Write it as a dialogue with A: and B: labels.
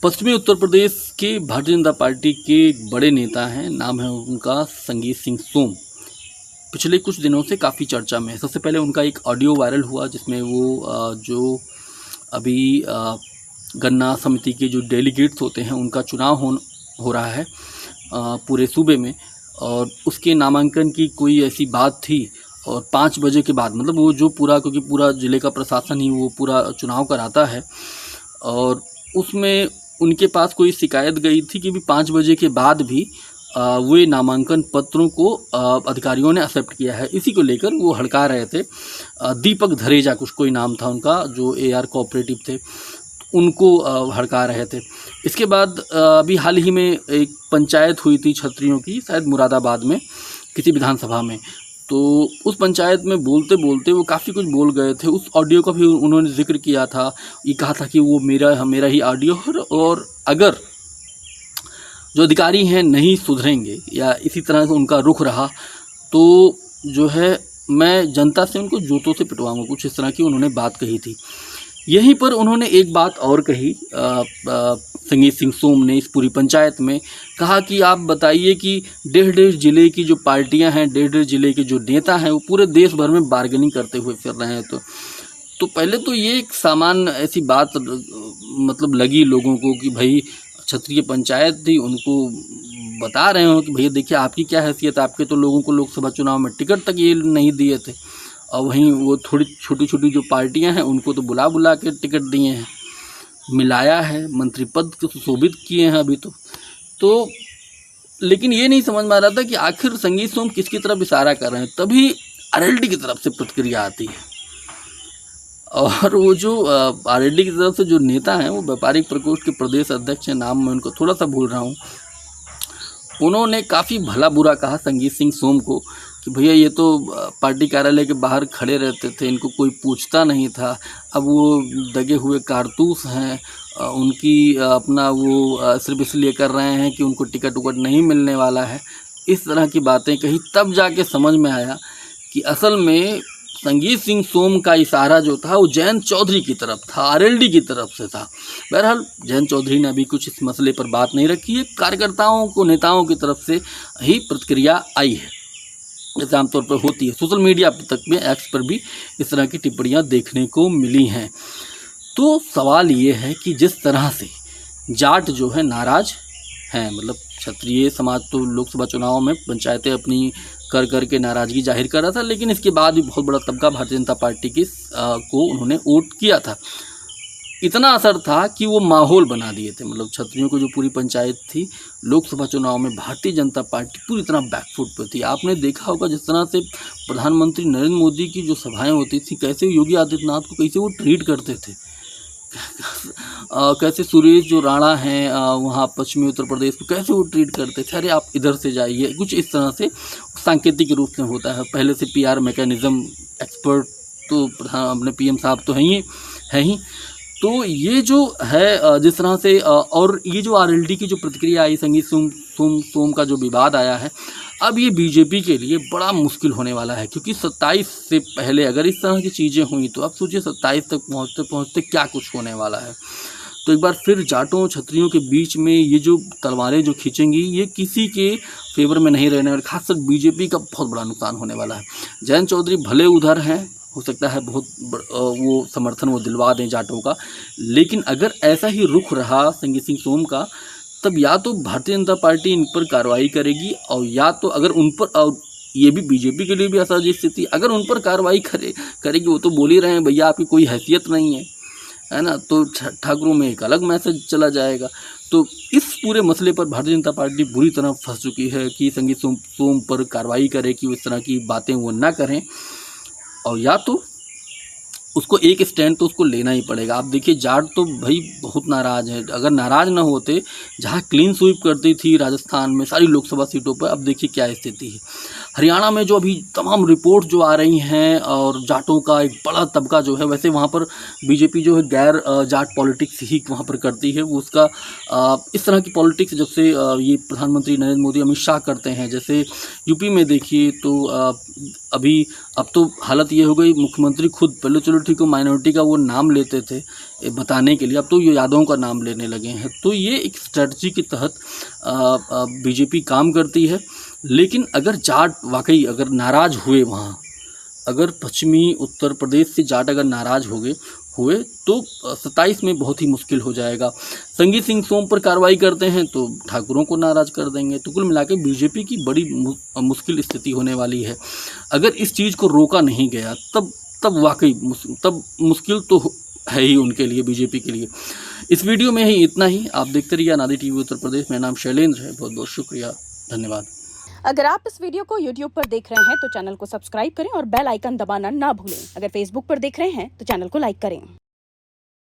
A: पश्चिमी उत्तर प्रदेश के भारतीय जनता पार्टी के एक बड़े नेता हैं, नाम है उनका संगीत सिंह सोम। पिछले कुछ दिनों से काफ़ी चर्चा में है। सबसे पहले उनका एक ऑडियो वायरल हुआ जिसमें वो जो अभी गन्ना समिति के जो डेलीगेट्स होते हैं उनका चुनाव हो रहा है पूरे सूबे में, और उसके नामांकन की कोई ऐसी बात थी। और 5 बजे के बाद मतलब वो जो क्योंकि पूरा ज़िले का प्रशासन ही वो पूरा चुनाव कराता है, और उसमें उनके पास कोई शिकायत गई थी कि भी 5 बजे के बाद भी वे नामांकन पत्रों को अधिकारियों ने एक्सेप्ट किया है। इसी को लेकर वो हड़का रहे थे। दीपक धरेजा कोई नाम था उनका, जो AR कोऑपरेटिव थे, उनको हड़का रहे थे। इसके बाद अभी हाल ही में एक पंचायत हुई थी छत्रियों की, शायद मुरादाबाद में किसी विधानसभा में। तो उस पंचायत में बोलते बोलते वो काफ़ी कुछ बोल गए थे। उस ऑडियो का भी उन्होंने जिक्र किया था, ये कहा था कि वो मेरा ही ऑडियो है, और अगर जो अधिकारी हैं नहीं सुधरेंगे या इसी तरह से उनका रुख रहा तो जो है मैं जनता से उनको जूतों से पिटवाऊंगा, कुछ इस तरह की उन्होंने बात कही थी। यहीं पर उन्होंने एक बात और कही, संगीत सिंह सोम ने इस पूरी पंचायत में कहा कि आप बताइए कि 1.5 जिले की जो पार्टियां हैं, 1.5 जिले के जो नेता हैं, वो पूरे देश भर में बार्गेनिंग करते हुए फिर रहे हैं। तो पहले तो ये एक सामान्य ऐसी बात मतलब लगी लोगों को कि भाई क्षत्रिय पंचायत थी, उनको बता रहे हो कि भैया देखिए आपकी क्या हैसियत, आपके तो लोगों को लोकसभा चुनाव में टिकट तक ये नहीं दिए थे, और वहीं वो थोड़ी छोटी छोटी जो पार्टियां हैं उनको तो बुला के टिकट दिए हैं, मिलाया है, मंत्री पद को सुशोभित किए हैं अभी तो लेकिन ये नहीं समझ में आ रहा था कि आखिर संगीत सोम किसकी तरफ इशारा कर रहे हैं। तभी RLD की तरफ से प्रतिक्रिया आती है, और वो जो RLD की तरफ से जो नेता हैं वो व्यापारिक प्रकोष्ठ के प्रदेश अध्यक्ष हैं, नाम मैं उनको थोड़ा सा भूल रहा हूँ, उन्होंने काफ़ी भला बुरा कहा संगीत सिंह सोम को कि भैया ये तो पार्टी कार्यालय के बाहर खड़े रहते थे, इनको कोई पूछता नहीं था, अब वो दगे हुए कारतूस हैं, उनकी अपना वो सिर्फ इसलिए कर रहे हैं कि उनको टिकट उकट नहीं मिलने वाला है। इस तरह की बातें कही, तब जाके समझ में आया कि असल में संगीत सिंह सोम का इशारा जो था वो जयंत चौधरी की तरफ था, RLD की तरफ से था। बहरहाल जयंत चौधरी ने अभी कुछ इस मसले पर बात नहीं रखी है। कार्यकर्ताओं को, नेताओं की तरफ से ही प्रतिक्रिया आई है, जैसे आमतौर पर होती है। सोशल मीडिया तक में, एक्स पर भी इस तरह की टिप्पणियां देखने को मिली हैं। तो सवाल ये है कि जिस तरह से जाट जो है नाराज हैं, मतलब क्षत्रिय समाज तो लोकसभा चुनाव में पंचायतें अपनी कर के नाराज़गी जाहिर कर रहा था, लेकिन इसके बाद भी बहुत बड़ा तबका भारतीय जनता पार्टी की को उन्होंने वोट किया था। इतना असर था कि वो माहौल बना दिए थे, मतलब क्षत्रियों को जो पूरी पंचायत थी लोकसभा चुनाव में भारतीय जनता पार्टी पूरी तरह बैकफुट पर थी। आपने देखा होगा जिस तरह से प्रधानमंत्री नरेंद्र मोदी की जो सभाएं होती थी, कैसे योगी आदित्यनाथ को कैसे वो ट्रीट करते थे, कैसे सुरेश जो राणा हैं वहाँ पश्चिमी उत्तर प्रदेश को कैसे वो ट्रीट करते थे, अरे आप इधर से जाइए, कुछ इस तरह से सांकेतिक रूप से होता है। पहले से PR मैकेनिज़्म एक्सपर्ट तो अपने PM साहब तो हैं ही। तो ये जो है जिस तरह से और ये जो RLD की जो प्रतिक्रिया आई, संगीत सोम का जो विवाद आया है, अब ये BJP के लिए बड़ा मुश्किल होने वाला है, क्योंकि 27 से पहले अगर इस तरह की चीज़ें हुई तो आप सोचिए 27 तक पहुँचते क्या कुछ होने वाला है। तो एक बार फिर जाटों क्षत्रियों के बीच में ये जो तलवारें जो खींचेंगी, ये किसी के फेवर में नहीं रहने वाले, खासकर BJP का बहुत बड़ा नुकसान होने वाला है। जयंत चौधरी भले उधर हैं, हो सकता है बहुत वो समर्थन वो दिलवा दें जाटों का, लेकिन अगर ऐसा ही रुख रहा संगीत सिंह सोम का, तब या तो भारतीय जनता पार्टी इन पर कार्रवाई करेगी, और या तो अगर उन पर, और ये भी BJP के लिए भी असहज स्थिति, अगर उन पर कार्रवाई करेगी, वो तो बोल ही रहे हैं भैया आपकी कोई हैसियत नहीं है ना, तो ठाकुरों में एक अलग मैसेज चला जाएगा। तो इस पूरे मसले पर भारतीय जनता पार्टी बुरी तरह फंस चुकी है कि संगीत सोम पर कार्रवाई करे कि इस तरह की बातें वो ना करें, और या तो उसको एक स्टैंड तो उसको लेना ही पड़ेगा। आप देखिए जाट तो भाई बहुत नाराज़ है, अगर नाराज़ ना होते, जहाँ क्लीन स्वीप करती थी राजस्थान में सारी लोकसभा सीटों पर, अब देखिए क्या स्थिति है। हरियाणा में जो अभी तमाम रिपोर्ट जो आ रही हैं, और जाटों का एक बड़ा तबका जो है, वैसे वहाँ पर BJP जो है गैर जाट पॉलिटिक्स ही वहाँ पर करती है, वो उसका इस तरह की पॉलिटिक्स जब से ये प्रधानमंत्री नरेंद्र मोदी अमित शाह करते हैं, जैसे यूपी में देखिए तो अब तो हालत ये हो गई, मुख्यमंत्री खुद, पहले चलो ठीक है माइनॉरिटी का वो नाम लेते थे, बताने के लिए अब तो ये यादवों का नाम लेने लगे हैं। तो ये एक स्ट्रेटजी के तहत बीजेपी काम करती है। लेकिन अगर जाट वाकई अगर नाराज़ हुए वहाँ, अगर पश्चिमी उत्तर प्रदेश से जाट अगर नाराज़ हुए तो 27 में बहुत ही मुश्किल हो जाएगा। संगी सिंह सोम पर कार्रवाई करते हैं तो ठाकुरों को नाराज़ कर देंगे। तो कुल मिला के बीजेपी की बड़ी मुश्किल स्थिति होने वाली है। अगर इस चीज़ को रोका नहीं गया तब वाकई तब मुश्किल तो है ही उनके लिए, बीजेपी के लिए। इस वीडियो में ही इतना ही। आप देखते रहिए अनादि टीवी उत्तर प्रदेश। मेरा नाम शैलेंद्र है। बहुत बहुत शुक्रिया, धन्यवाद।
B: अगर आप इस वीडियो को YouTube पर देख रहे हैं तो चैनल को सब्सक्राइब करें और बेल आइकन दबाना ना भूलें। अगर Facebook पर देख रहे हैं तो चैनल को लाइक करें।